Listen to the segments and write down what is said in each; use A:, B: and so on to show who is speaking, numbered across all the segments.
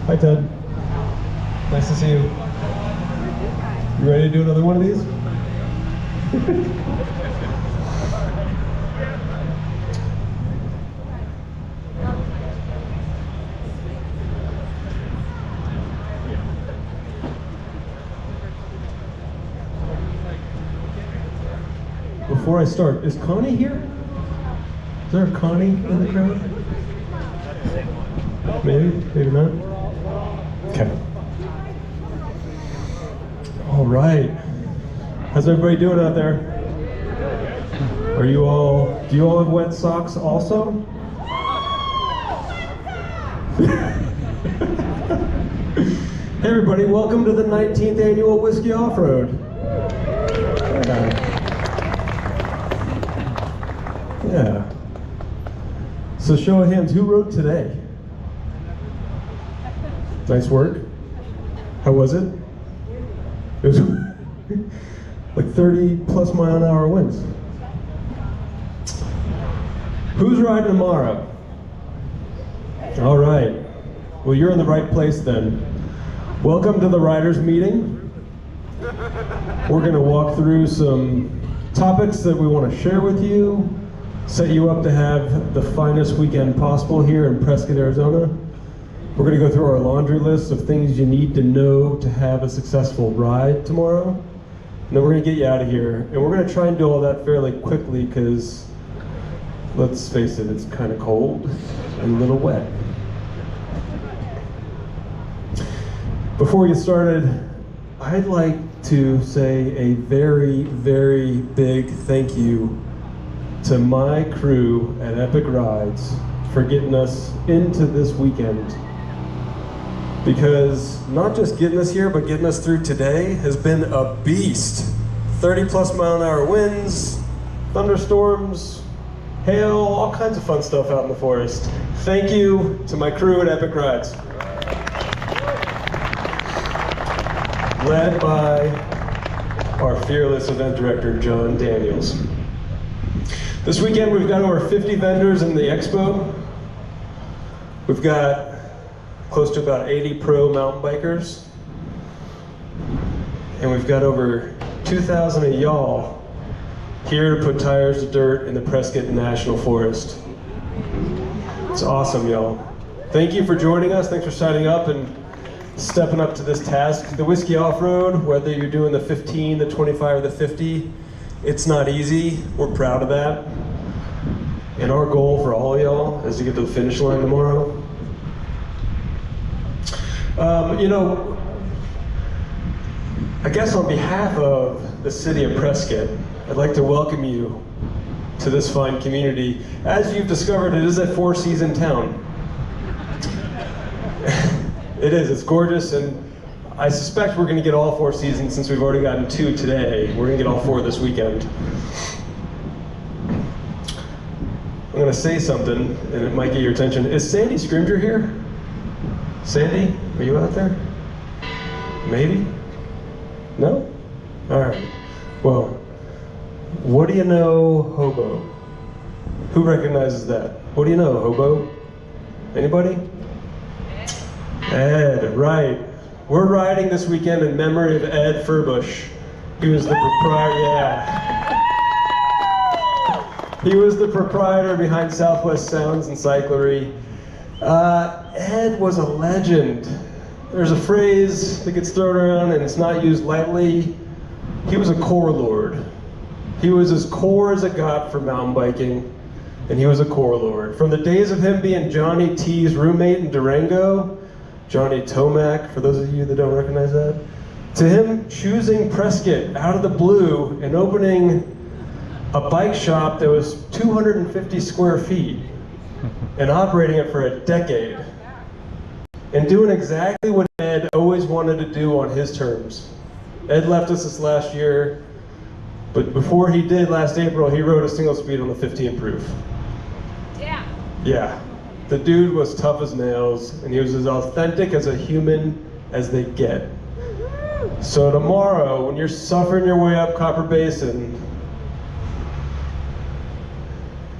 A: Hi, Ted. Nice to see you. You ready to do another one of these? Before I start, is Connie here? Is there a Connie in the crowd? Maybe, maybe not. Okay. All right. How's everybody doing out there? Do you all have wet socks also? Hey everybody, welcome to the 19th annual Whiskey Off-Road. Yeah. So show of hands, who rode today? Nice work. How was it? It was like 30 plus mile an hour winds. Who's riding tomorrow? All right. Well, you're in the right place then. Welcome to the riders meeting. We're going to walk through some topics that we want to share with you, set you up to have the finest weekend possible here in Prescott, Arizona. We're going to go through our laundry list of things you need to know to have a successful ride tomorrow. And then we're going to get you out of here. And we're going to try and do all that fairly quickly because, let's face it, it's kind of cold and a little wet. Before we get started, I'd like to say a very, very big thank you to my crew at Epic Rides for getting us into this weekend. Because not just getting us here, but getting us through today has been a beast. 30 plus mile an hour winds, thunderstorms, hail, all kinds of fun stuff out in the forest. Thank you to my crew at Epic Rides. Led by our fearless event director, John Daniels. This weekend we've got over 50 vendors in the expo. We've got close to about 80 pro mountain bikers. And we've got over 2,000 of y'all here to put tires to dirt in the Prescott National Forest. It's awesome, y'all. Thank you for joining us. Thanks for signing up and stepping up to this task. The Whiskey Off-Road, whether you're doing the 15, the 25, or the 50, it's not easy. We're proud of that. And our goal for all of y'all is to get to the finish line tomorrow. You know, I guess on behalf of the city of Prescott, I'd like to welcome you to this fine community. As you've discovered, it is a four-season town. It is, it's gorgeous, and I suspect we're gonna get all four seasons since we've already gotten two today. We're gonna get all four this weekend. I'm gonna say something, and it might get your attention. Is Sandy Scrimger here? Sandy, are you out there? Maybe? No? All right. Well, what do you know, hobo? Who recognizes that? What do you know, hobo? Anybody? Ed, right. We're riding this weekend in memory of Ed Furbush. He was the proprietor, yeah. He was the proprietor behind Southwest Sounds and Cyclery. Ed was a legend. There's a phrase that gets thrown around and it's not used lightly. He was a core lord. He was as core as it got for mountain biking, and he was a core lord. From the days of him being Johnny T's roommate in Durango, Johnny Tomac, for those of you that don't recognize that, to him choosing Prescott out of the blue and opening a bike shop that was 250 square feet and operating it for a decade and doing exactly what Ed always wanted to do on his terms. Ed left us this last year, but before he did last April, he rode a single speed on the 15 proof. Yeah. Yeah. The dude was tough as nails, and he was as authentic as a human as they get. So tomorrow, when you're suffering your way up Copper Basin,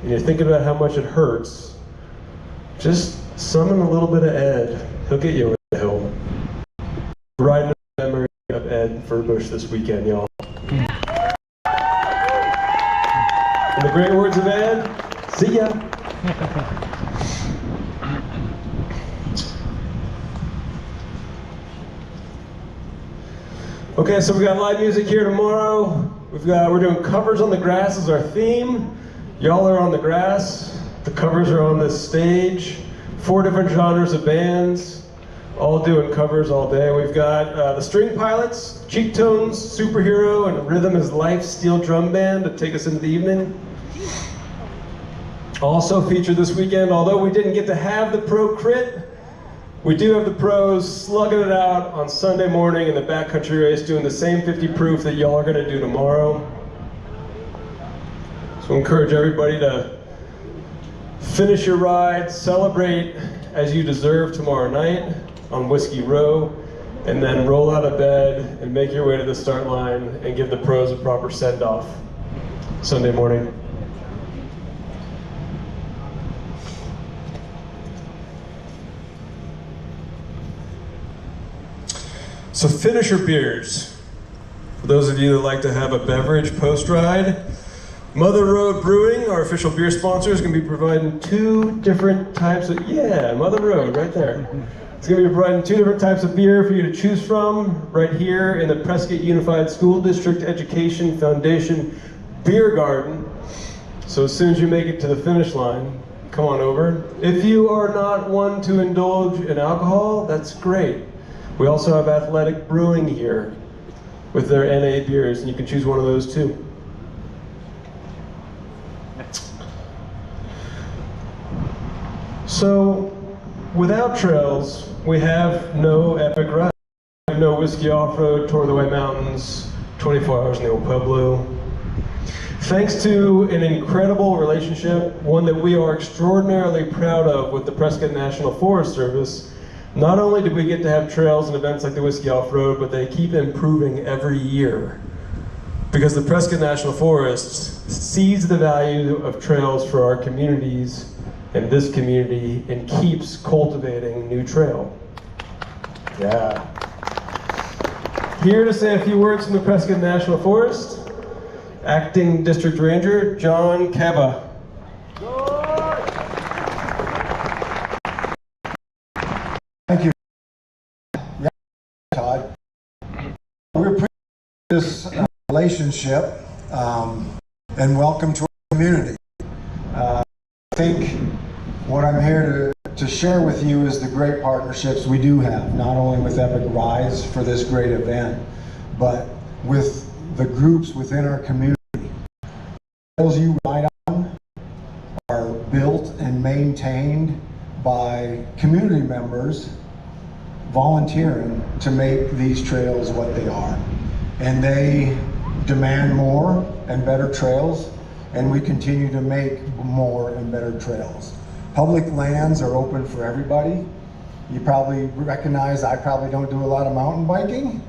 A: and you're thinking about how much it hurts, just summon a little bit of Ed. He'll get you over the riding in memory of Ed Furbush this weekend, y'all. In the great words of Ed, see ya. Okay, so we got live music here tomorrow. We're doing Covers on the Grass as our theme. Y'all are on the grass. The covers are on this stage. 4 different genres of bands, all doing covers all day. We've got the String Pilots, Cheek Tones, Superhero, and Rhythm is Life Steel Drum Band to take us into the evening. Also featured this weekend, although we didn't get to have the Pro Crit, we do have the pros slugging it out on Sunday morning in the backcountry race, doing the same 50 proof that y'all are going to do tomorrow. So I encourage everybody to finish your ride, celebrate as you deserve tomorrow night on Whiskey Row, and then roll out of bed and make your way to the start line and give the pros a proper send-off Sunday morning. So finish your beers. For those of you that like to have a beverage post-ride, Mother Road Brewing, our official beer sponsor, is going to be providing 2 different types of, Mother Road, right there. It's going to be providing 2 different types of beer for you to choose from right here in the Prescott Unified School District Education Foundation Beer Garden. So as soon as you make it to the finish line, come on over. If you are not one to indulge in alcohol, that's great. We also have Athletic Brewing here with their NA beers, and you can choose one of those too. So, without trails, we have no epic ride. We have no Whiskey Off-Road, Tour of the White Mountains, 24 Hours in the Old Pueblo. Thanks to an incredible relationship, one that we are extraordinarily proud of with the Prescott National Forest Service, not only do we get to have trails and events like the Whiskey Off-Road, but they keep improving every year. Because the Prescott National Forest sees the value of trails for our communities and this community and keeps cultivating new trail. Yeah. Here to say a few words from the Prescott National Forest, Acting District Ranger John Cava.
B: Thank you, Todd. We appreciate this relationship and welcome to our community. I think what I'm here to share with you is the great partnerships we do have, not only with Epic Rise for this great event, but with the groups within our community. The trails you ride on are built and maintained by community members volunteering to make these trails what they are. And they demand more and better trails, and we continue to make more and better trails. Public lands are open for everybody. You probably recognize I probably don't do a lot of mountain biking.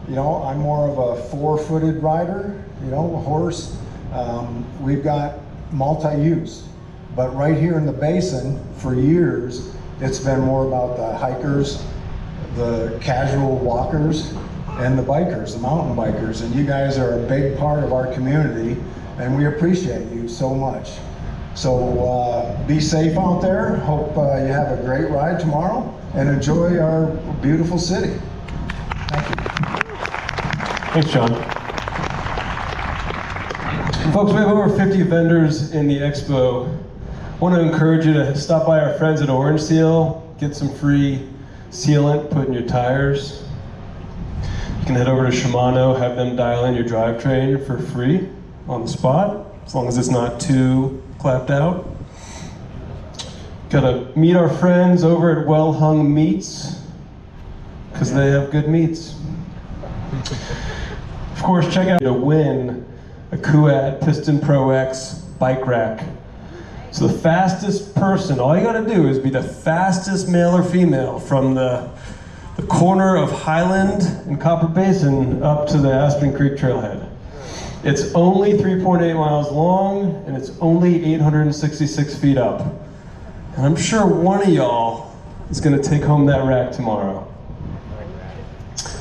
B: You know, I'm more of a 4-footed rider, you know, a horse. We've got multi-use. But right here in the basin, for years, it's been more about the hikers, the casual walkers, and the bikers, the mountain bikers. And you guys are a big part of our community, and we appreciate you so much. So be safe out there. Hope you have a great ride tomorrow, and enjoy our beautiful city. Thank you.
A: Thanks, John. Folks, we have over 50 vendors in the expo. I want to encourage you to stop by our friends at Orange Seal, get some free sealant put in your tires. You can head over to Shimano, have them dial in your drivetrain for free on the spot, as long as it's not too clapped out. Gotta meet our friends over at Well Hung Meats, because they have good meats. Of course, check out to win a Kuat Piston Pro X bike rack. So the fastest person, all you gotta do is be the fastest male or female from the corner of Highland and Copper Basin up to the Aspen Creek Trailhead. It's only 3.8 miles long, and it's only 866 feet up. And I'm sure one of y'all is gonna take home that rack tomorrow.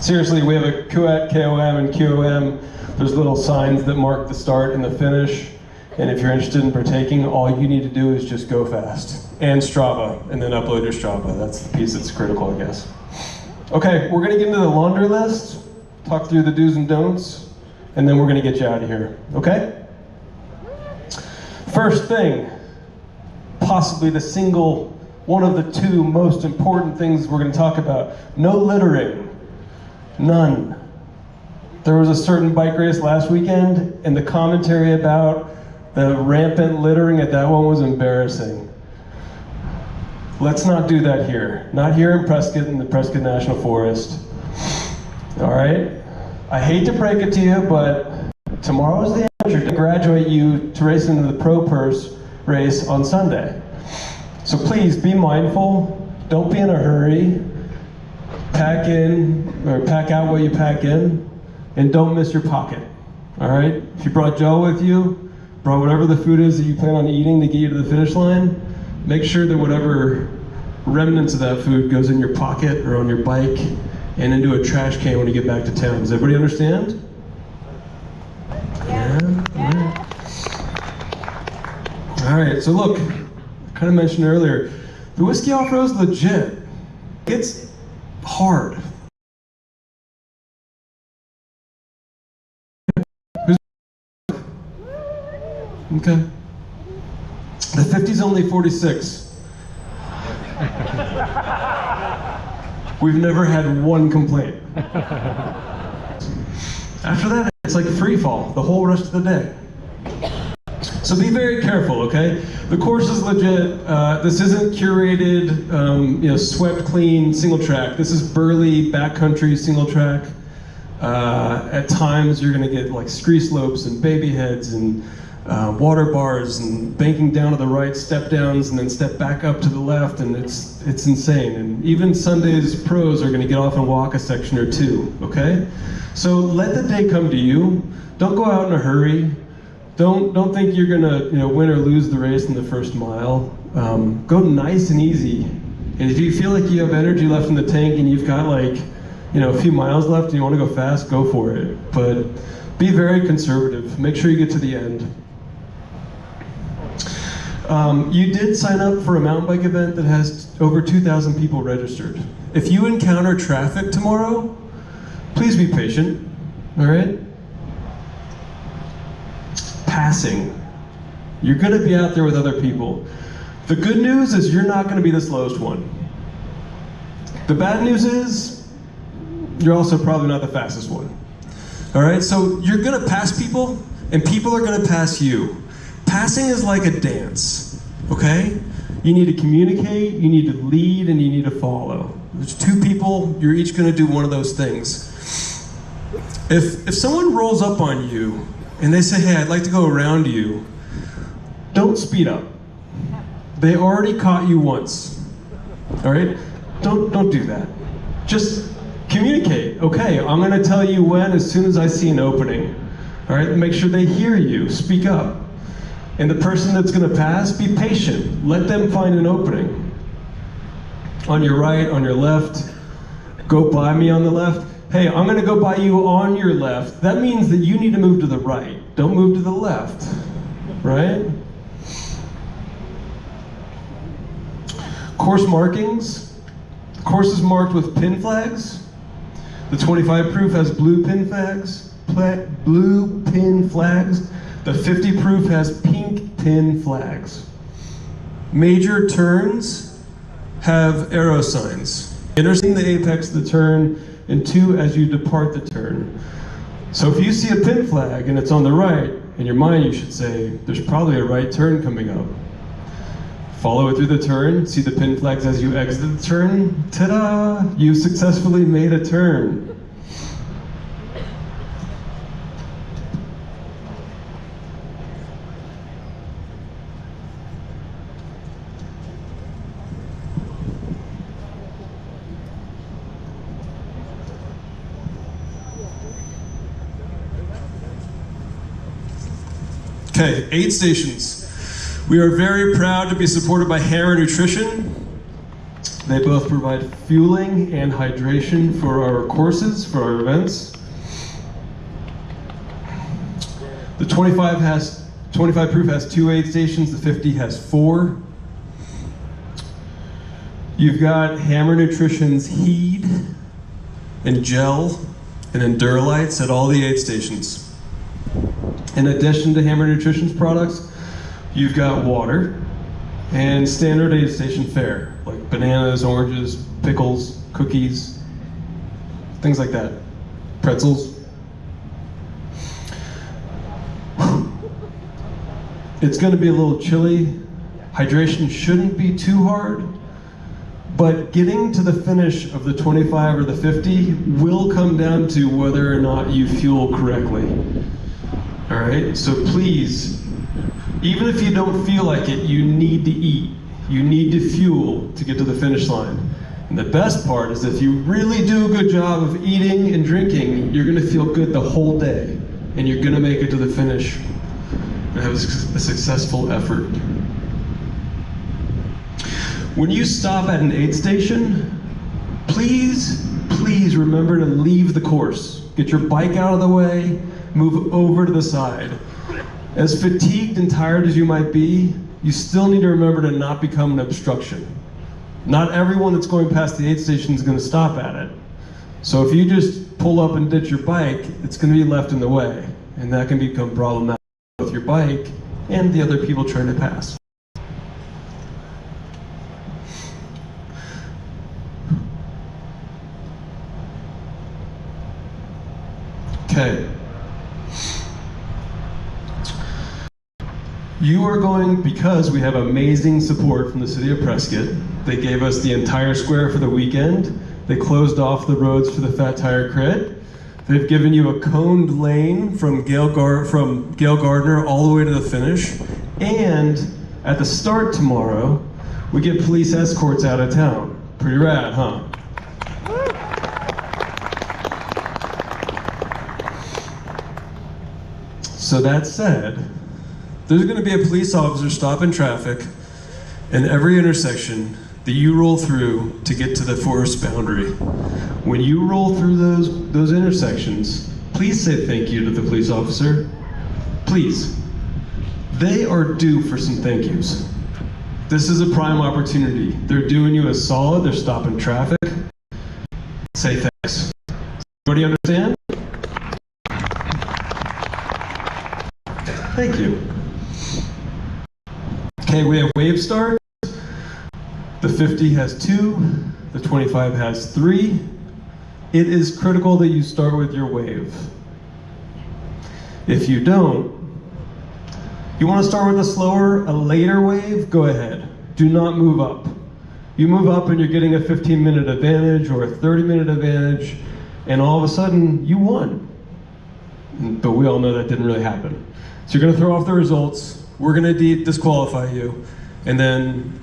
A: Seriously, we have a KUAT, KOM, and QOM. There's little signs that mark the start and the finish. And if you're interested in partaking, all you need to do is just go fast. And Strava, and then upload your Strava. That's the piece that's critical, I guess. Okay, we're gonna get into the laundry list, talk through the do's and don'ts, and then we're gonna get you out of here, okay? First thing, possibly the single, one of the two most important things we're gonna talk about. No littering, none. There was a certain bike race last weekend, and the commentary about the rampant littering at that one was embarrassing. Let's not do that here. Not here in Prescott, in the Prescott National Forest. All right? I hate to break it to you, but tomorrow is the amateur to graduate you to race into the Pro Purse race on Sunday. So please be mindful. Don't be in a hurry. Pack in, or pack out what you pack in, and don't miss your pocket. All right? If you brought Joe with you, brought whatever the food is that you plan on eating to get you to the finish line, make sure that whatever remnants of that food goes in your pocket or on your bike and into a trash can when you get back to town. Does everybody understand? Yeah. All right, so look, I kind of mentioned earlier, the Whiskey Off-Road is legit. It's hard. Okay. The 50's only 46. We've never had one complaint. After that, it's like free fall the whole rest of the day. So be very careful, okay? The course is legit. This isn't curated, swept clean single track. This is burly backcountry single track. At times, you're gonna get like scree slopes and baby heads and water bars and banking down to the right, step downs, and then step back up to the left, and it's insane. And even Sunday's pros are gonna get off and walk a section or two, okay? So let the day come to you. Don't go out in a hurry. Don't think you're gonna win or lose the race in the first mile. Go nice and easy. And if you feel like you have energy left in the tank and you've got like a few miles left and you wanna go fast, go for it. But be very conservative. Make sure you get to the end. You did sign up for a mountain bike event that has over 2,000 people registered. If you encounter traffic tomorrow, please be patient, all right? Passing. You're gonna be out there with other people. The good news is you're not gonna be the slowest one. The bad news is you're also probably not the fastest one. All right, so you're gonna pass people and people are gonna pass you. Passing is like a dance, okay? You need to communicate, you need to lead, and you need to follow. There's two people, you're each gonna do one of those things. If someone rolls up on you and they say, hey, I'd like to go around you, don't speed up. They already caught you once, all right? Don't do that. Just communicate. Okay, I'm gonna tell you when as soon as I see an opening, all right? Make sure they hear you, speak up. And the person that's gonna pass, be patient. Let them find an opening. On your right, on your left, go by me on the left. Hey, I'm gonna go by you on your left. That means that you need to move to the right. Don't move to the left, right? Course markings. The course is marked with pin flags. The 25 proof has blue pin flags. The 50 proof has pink pin flags. Major turns have arrow signs. Intersecting the apex of the turn, and 2 as you depart the turn. So if you see a pin flag and it's on the right, in your mind you should say, there's probably a right turn coming up. Follow it through the turn, see the pin flags as you exit the turn, ta-da! You successfully made a turn. Okay, aid stations. We are very proud to be supported by Hara Nutrition. They both provide fueling and hydration for our courses, for our events. The 25 proof has 2 aid stations, the 50 has 4. You've got Hammer Nutrition's Heed and Gel and Enduralites at all the aid stations. In addition to Hammer Nutrition's products, you've got water and standard aid station fare, like bananas, oranges, pickles, cookies, things like that, pretzels. It's going to be a little chilly. Hydration shouldn't be too hard, but getting to the finish of the 25 or the 50 will come down to whether or not you fuel correctly. All right, so please, even if you don't feel like it, you need to eat. You need to fuel to get to the finish line. And the best part is if you really do a good job of eating and drinking, you're gonna feel good the whole day, and you're gonna make it to the finish and have a successful effort. When you stop at an aid station, please remember to leave the course. Get your bike out of the way, move over to the side. As fatigued and tired as you might be, you still need to remember to not become an obstruction. Not everyone that's going past the aid station is going to stop at it. So if you just pull up and ditch your bike, it's going to be left in the way, and that can become problematic with your bike and the other people trying to pass. Okay. You are going, because we have amazing support from the city of Prescott. They gave us the entire square for the weekend. They closed off the roads for the Fat Tire Crit. They've given you a coned lane from Gail Gardner all the way to the finish. And at the start tomorrow, we get police escorts out of town. Pretty rad, huh? So that said, there's going to be a police officer stopping traffic in every intersection that you roll through to get to the forest boundary. When you roll through those intersections, please say thank you to the police officer. Please. They are due for some thank yous. This is a prime opportunity. They're doing you a solid. They're stopping traffic. Say thanks. Everybody understand? Thank you. Okay, we have wave start. The 50 has 2, the 25 has 3. It is critical that you start with your wave. If you don't, you want to start with a later wave, go ahead. Do not move up. You move up and you're getting a 15-minute advantage or a 30-minute advantage, and all of a sudden, you won. But we all know that didn't really happen. So you're going to throw off the results. We're going to disqualify you, and then,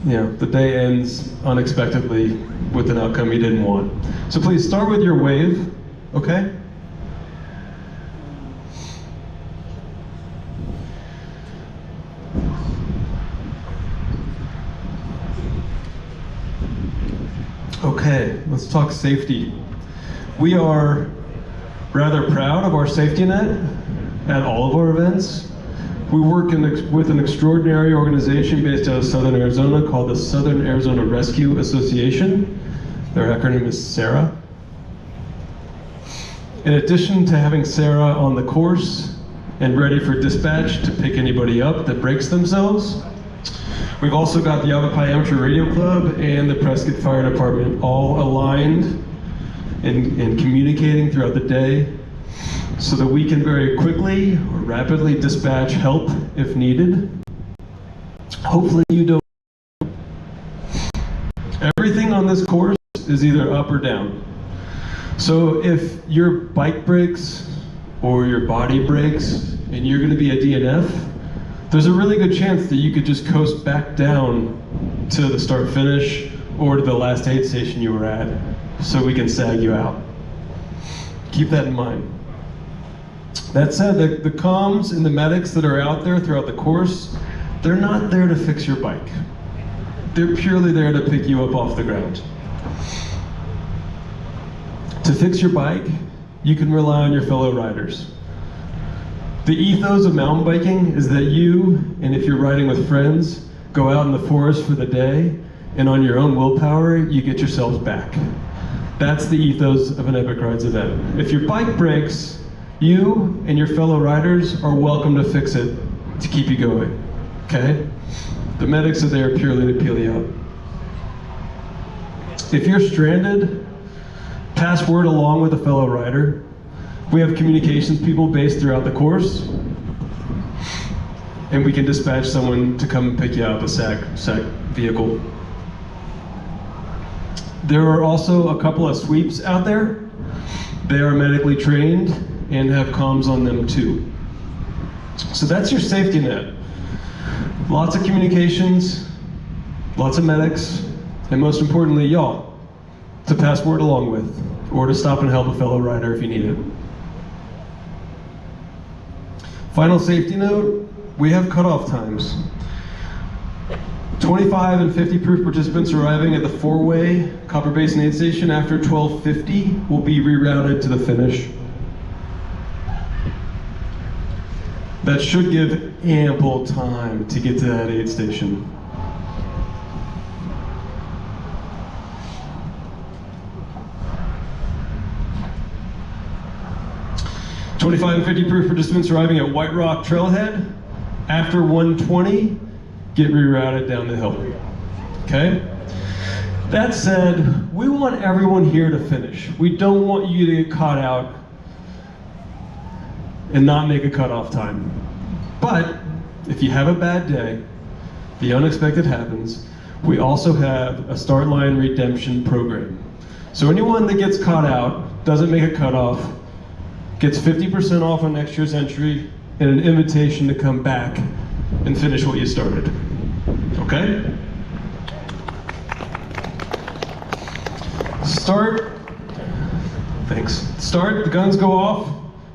A: the day ends unexpectedly with an outcome you didn't want. So please start with your wave, okay? Okay, let's talk safety. We are rather proud of our safety net at all of our events. We work with an extraordinary organization based out of Southern Arizona called the Southern Arizona Rescue Association. Their acronym is SARA. In addition to having SARA on the course and ready for dispatch to pick anybody up that breaks themselves, we've also got the Yavapai Amateur Radio Club and the Prescott Fire Department all aligned and communicating throughout the day, so that we can very quickly or rapidly dispatch help if needed. Hopefully you don't. Everything on this course is either up or down. So if your bike breaks or your body breaks and you're going to be a DNF, there's a really good chance that you could just coast back down to the start finish or to the last aid station you were at, so we can sag you out. Keep that in mind. That said, the comms and the medics that are out there throughout the course, they're not there to fix your bike. They're purely there to pick you up off the ground. To fix your bike, you can rely on your fellow riders. The ethos of mountain biking is that you, and if you're riding with friends, go out in the forest for the day, and on your own willpower, you get yourselves back. That's the ethos of an Epic Rides event. If your bike breaks, you and your fellow riders are welcome to fix it to keep you going, okay? The medics are there purely to peel you up. If you're stranded, pass word along with a fellow rider. We have communications people based throughout the course, and we can dispatch someone to come pick you up a SAC vehicle. There are also a couple of sweeps out there. They are medically trained and have comms on them too. So that's your safety net. Lots of communications, lots of medics, and most importantly, y'all, to pass word along with, or to stop and help a fellow rider if you need it. Final safety note, we have cutoff times. 25 and 50 proof participants arriving at the 4-way Copper Basin aid station after 12:50 will be rerouted to the finish. That should give ample time to get to that aid station. "25 and 50 proof participants arriving at White Rock Trailhead after 1:20 get rerouted down the hill." Okay? That said, we want everyone here to finish. We don't want you to get caught out and not make a cutoff time. But if you have a bad day, the unexpected happens, we also have a start line redemption program. So anyone that gets caught out, doesn't make a cutoff, gets 50% off on next year's entry and an invitation to come back and finish what you started. Okay? Start, the guns go off.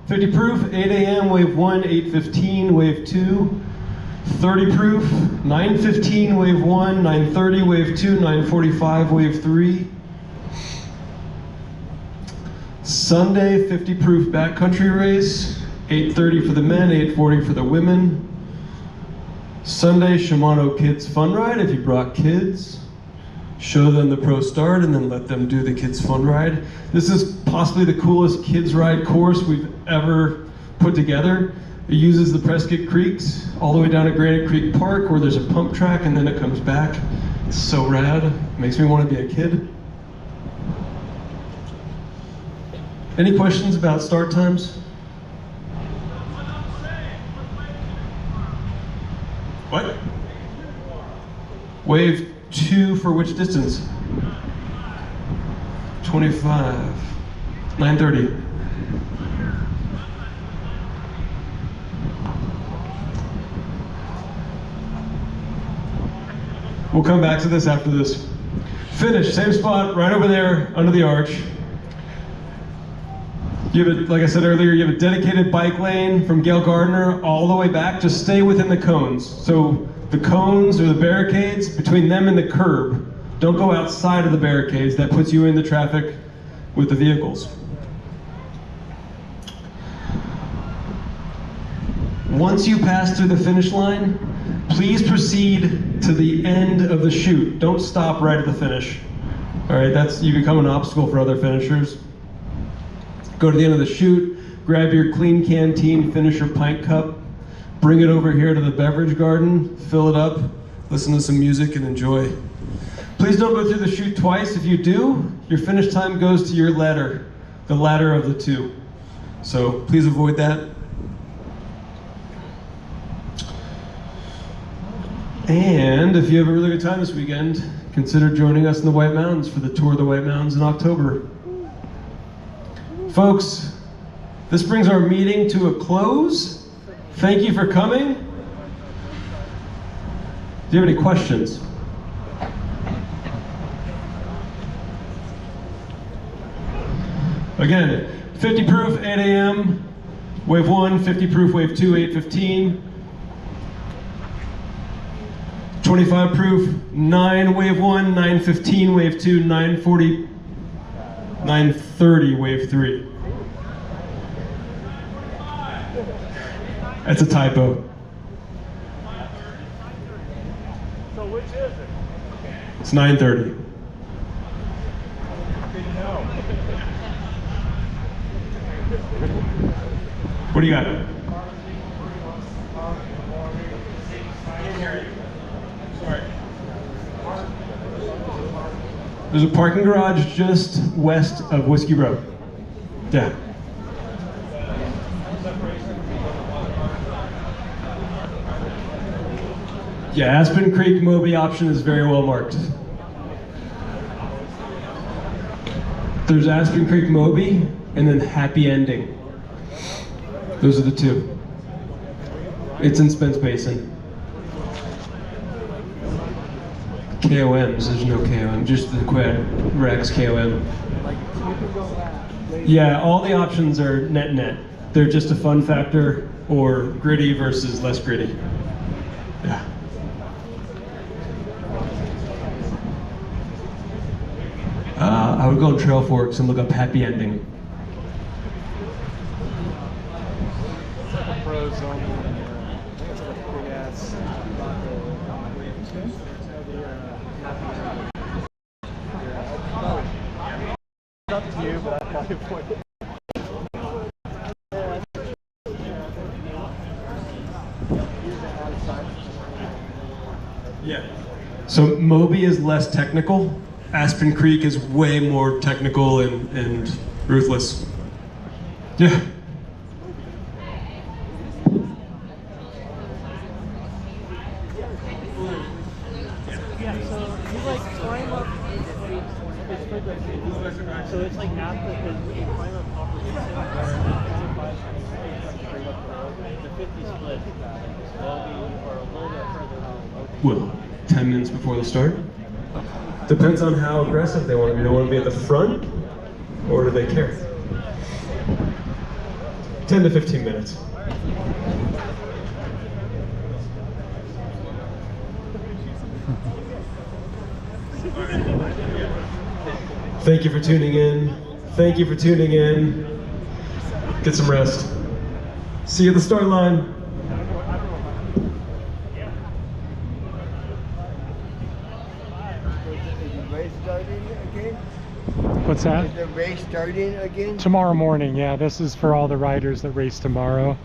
A: 50 proof, 8 a.m., wave 1, 8:15, wave 2. 30 proof, 9:15, wave 1, 9:30, wave 2, 9:45, wave 3. Sunday, 50 proof backcountry race, 8:30 for the men, 8:40 for the women. Sunday, Shimano Kids Fun Ride. If you brought kids, show them the pro start and then let them do the Kids Fun Ride. This is possibly the coolest kids ride course we've ever put together. It uses the Prescott Creeks all the way down to Granite Creek Park where there's a pump track and then it comes back. It's so rad. It makes me want to be a kid. Any questions about start times? What? Wave 2 for which distance? 25. 9:30. We'll come back to this after this. Finish, same spot, right over there, under the arch. You have a, like I said earlier, you have a dedicated bike lane from Gail Gardner all the way back. Just stay within the cones. So the cones or the barricades, between them and the curb, don't go outside of the barricades. That puts you in the traffic with the vehicles. Once you pass through the finish line, please proceed to the end of the chute. Don't stop right at the finish. All right, you become an obstacle for other finishers. Go to the end of the chute, grab your clean canteen finisher pint cup, bring it over here to the beverage garden, fill it up, listen to some music and enjoy. Please don't go through the chute twice. If you do, your finish time goes to your ladder, the ladder of the two. So please avoid that. And if you have a really good time this weekend, consider joining us in the White Mountains for the Tour of the White Mountains in October. Folks, this brings our meeting to a close. Thank you for coming. Do you have any questions? Again, 50 proof, 8 a.m., wave 1, 50 proof, wave 2, 8:15. 25 proof, 9 wave 1, 915 wave 2, 940, 930 wave 3. That's a typo.
C: So which is it?
A: It's 930. What do you got? There's a parking garage just west of Whiskey Road. Yeah. Yeah, Aspen Creek Moby option is very well marked. There's Aspen Creek Moby and then Happy Ending. Those are the two. It's in Spence Basin. KOMs, there's no KOM, just the Quad Rex KOM. Yeah, all the options are net. They're just a fun factor or gritty versus less gritty. Yeah. I would go on Trail Forks and look up Happy Ending.
C: Pro zone. It's a big ass. Up to you, but I got it for you.
A: Yeah. So Moby is less technical. Aspen Creek is way more technical and ruthless. Yeah.
C: Yeah, so you like climb up. So it's like after you climb up top of the 50 split. They'll be or a little bit further down.
A: Well, 10 minutes before the start. Depends on how aggressive they want to be. They want to be at the front, or do they care? 10 to 15 minutes. Thank you for tuning in. Thank you for tuning in. Get some rest. See you at the start line.
D: What's that?
E: Is the race starting again?
D: Tomorrow morning, yeah. This is for all the riders that race tomorrow.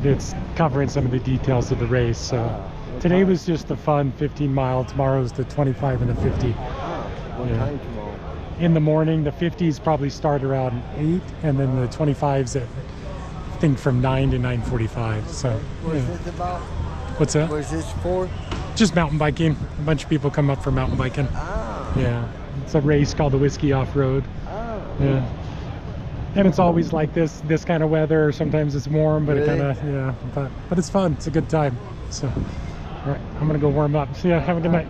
D: It's covering some of the details of the race. So today was just the fun 15 mile. Tomorrow's the 25 and the 50.
E: What time tomorrow?
D: In the morning, the 50s probably start around 8, and then the 25s at, I think, from 9 to 9:45. So
E: What's
D: yeah.
E: this about?
D: What's that?
E: What's this for?
D: Just mountain biking. A bunch of people come up for mountain biking.
E: Ah.
D: Yeah. It's a race called the Whiskey Off-Road.
E: Oh.
D: Yeah. And it's always like this kind of weather. Sometimes it's warm, but
E: Really?
D: it kind of, yeah. But it's fun. It's a good time. So, all right, I'm going to go warm up. See ya. Have a good night.